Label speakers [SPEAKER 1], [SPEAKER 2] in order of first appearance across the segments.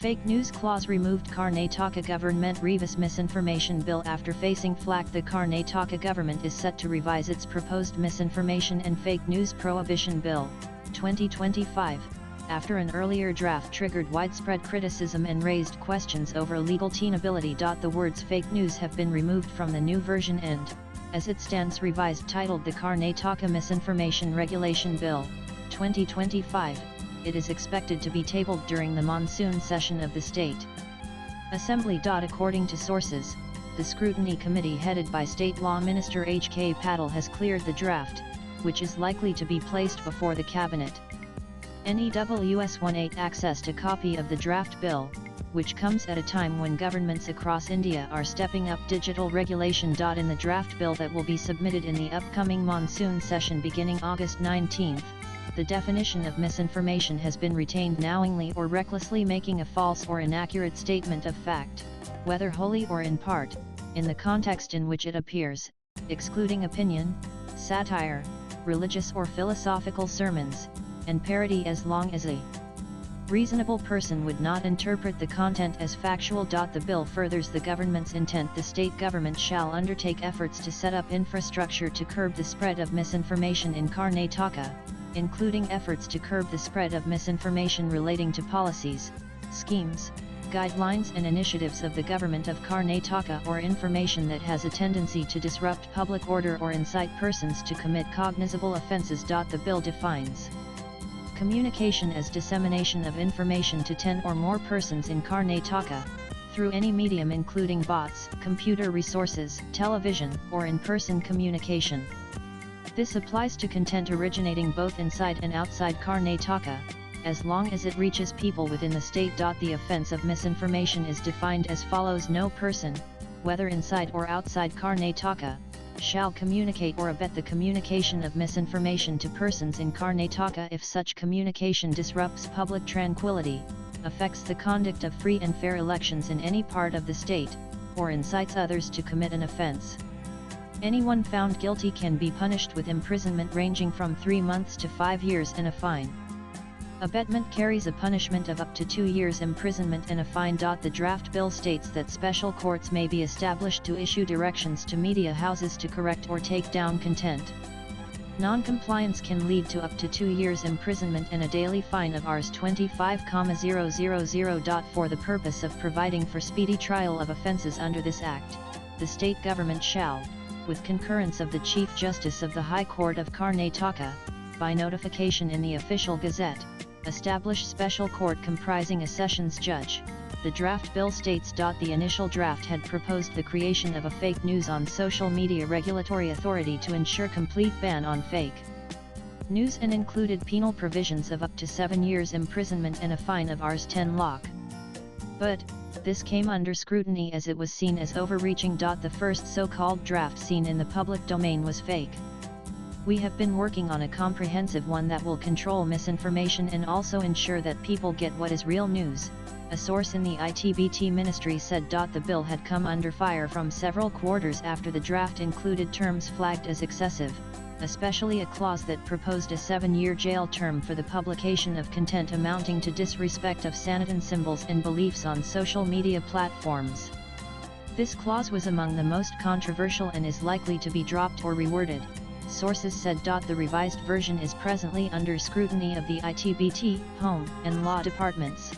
[SPEAKER 1] Fake news clause removed. Karnataka government revises misinformation bill after facing Flak. The Karnataka government is set to revise its proposed misinformation and fake news prohibition bill, 2025, after an earlier draft triggered widespread criticism and raised questions over legal tenability. The words fake news have been removed from the new version and, as it stands revised, titled the Karnataka Misinformation Regulation Bill, 2025, it is expected to be tabled during the monsoon session of the state assembly. According to sources, the scrutiny committee headed by State Law Minister H.K. Patil has cleared the draft, which is likely to be placed before the cabinet. NEWS 18 accessed a copy of the draft bill, which comes at a time when governments across India are stepping up digital regulation. In the draft bill that will be submitted in the upcoming monsoon session beginning August 19, the definition of misinformation has been retained: knowingly or recklessly making a false or inaccurate statement of fact, whether wholly or in part, in the context in which it appears, excluding opinion, satire, religious or philosophical sermons, and parody, as long as a reasonable person would not interpret the content as factual. The bill furthers the government's intent: the state government shall undertake efforts to set up infrastructure to curb the spread of misinformation in Karnataka, including efforts to curb the spread of misinformation relating to policies, schemes, guidelines and initiatives of the government of Karnataka, or information that has a tendency to disrupt public order or incite persons to commit cognizable offences. The bill defines communication as dissemination of information to 10 or more persons in Karnataka, through any medium including bots, computer resources, television, or in-person communication. This applies to content originating both inside and outside Karnataka, as long as it reaches people within the state. The offence of misinformation is defined as follows: no person, whether inside or outside Karnataka, shall communicate or abet the communication of misinformation to persons in Karnataka if such communication disrupts public tranquility, affects the conduct of free and fair elections in any part of the state, or incites others to commit an offence. Anyone found guilty can be punished with imprisonment ranging from 3 months to 5 years and a fine. Abetment carries a punishment of up to 2 years imprisonment and a fine. The draft bill states that special courts may be established to issue directions to media houses to correct or take down content. Non-compliance can lead to up to 2 years imprisonment and a daily fine of Rs 25,000. For the purpose of providing for speedy trial of offences under this Act, the state government shall, with concurrence of the Chief Justice of the High Court of Karnataka, by notification in the Official Gazette, establish special court comprising a sessions judge. The draft bill states. The initial draft had proposed the creation of a fake news on social media regulatory authority to ensure complete ban on fake news and included penal provisions of up to 7 years imprisonment and a fine of Rs 10 lakh. But this came under scrutiny as it was seen as overreaching. The first so-called draft seen in the public domain was fake. We have been working on a comprehensive one that will control misinformation and also ensure that people get what is real news, a source in the ITBT ministry said. The bill had come under fire from several quarters after the draft included terms flagged as excessive, especially a clause that proposed a 7-year jail term for the publication of content amounting to disrespect of Sanatan symbols and beliefs on social media platforms. This clause was among the most controversial and is likely to be dropped or reworded, sources said. The revised version is presently under scrutiny of the ITBT, Home, and Law departments.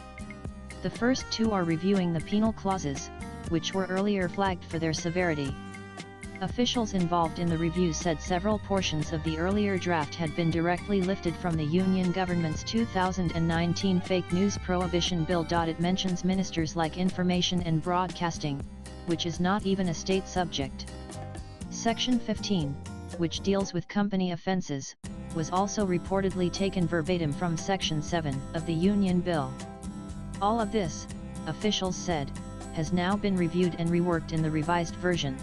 [SPEAKER 1] The first two are reviewing the penal clauses, which were earlier flagged for their severity. Officials involved in the review said several portions of the earlier draft had been directly lifted from the Union government's 2019 fake news prohibition bill. It mentions ministers like information and broadcasting, which is not even a state subject. Section 15, which deals with company offences, was also reportedly taken verbatim from Section 7 of the Union bill. All of this, officials said, has now been reviewed and reworked in the revised version.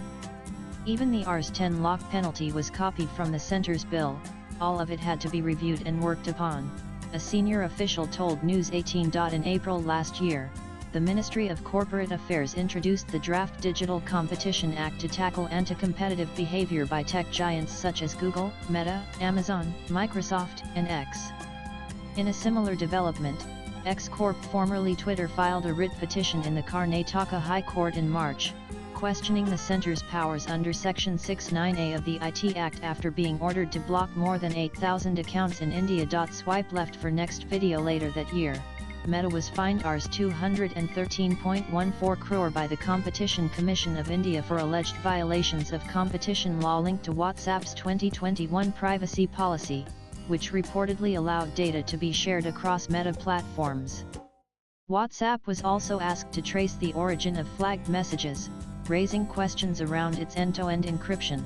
[SPEAKER 1] Even the Rs 10 lakh penalty was copied from the centre's bill. All of it had to be reviewed and worked upon, a senior official told News 18. In April last year, the Ministry of Corporate Affairs introduced the Draft Digital Competition Act to tackle anti-competitive behavior by tech giants such as Google, Meta, Amazon, Microsoft, and X. In a similar development, X Corp, formerly Twitter, filed a writ petition in the Karnataka High Court in March, questioning the centre's powers under Section 69A of the IT Act after being ordered to block more than 8,000 accounts in India. Swipe left for next video. Later that year, Meta was fined Rs 213.14 crore by the Competition Commission of India for alleged violations of competition law linked to WhatsApp's 2021 privacy policy, which reportedly allowed data to be shared across Meta platforms. WhatsApp was also asked to trace the origin of flagged messages, raising questions around its end-to-end encryption.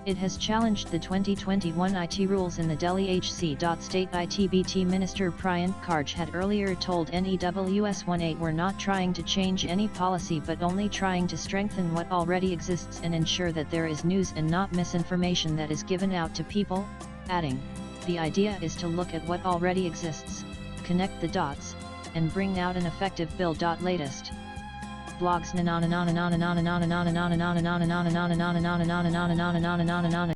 [SPEAKER 1] It has challenged the 2021 IT rules in the Delhi HC. State IT/BT Minister Priyank Kharge had earlier told NEWS18 we're not trying to change any policy but only trying to strengthen what already exists and ensure that there is news and not misinformation that is given out to people, adding, the idea is to look at what already exists, connect the dots, and bring out an effective bill. Latest blogs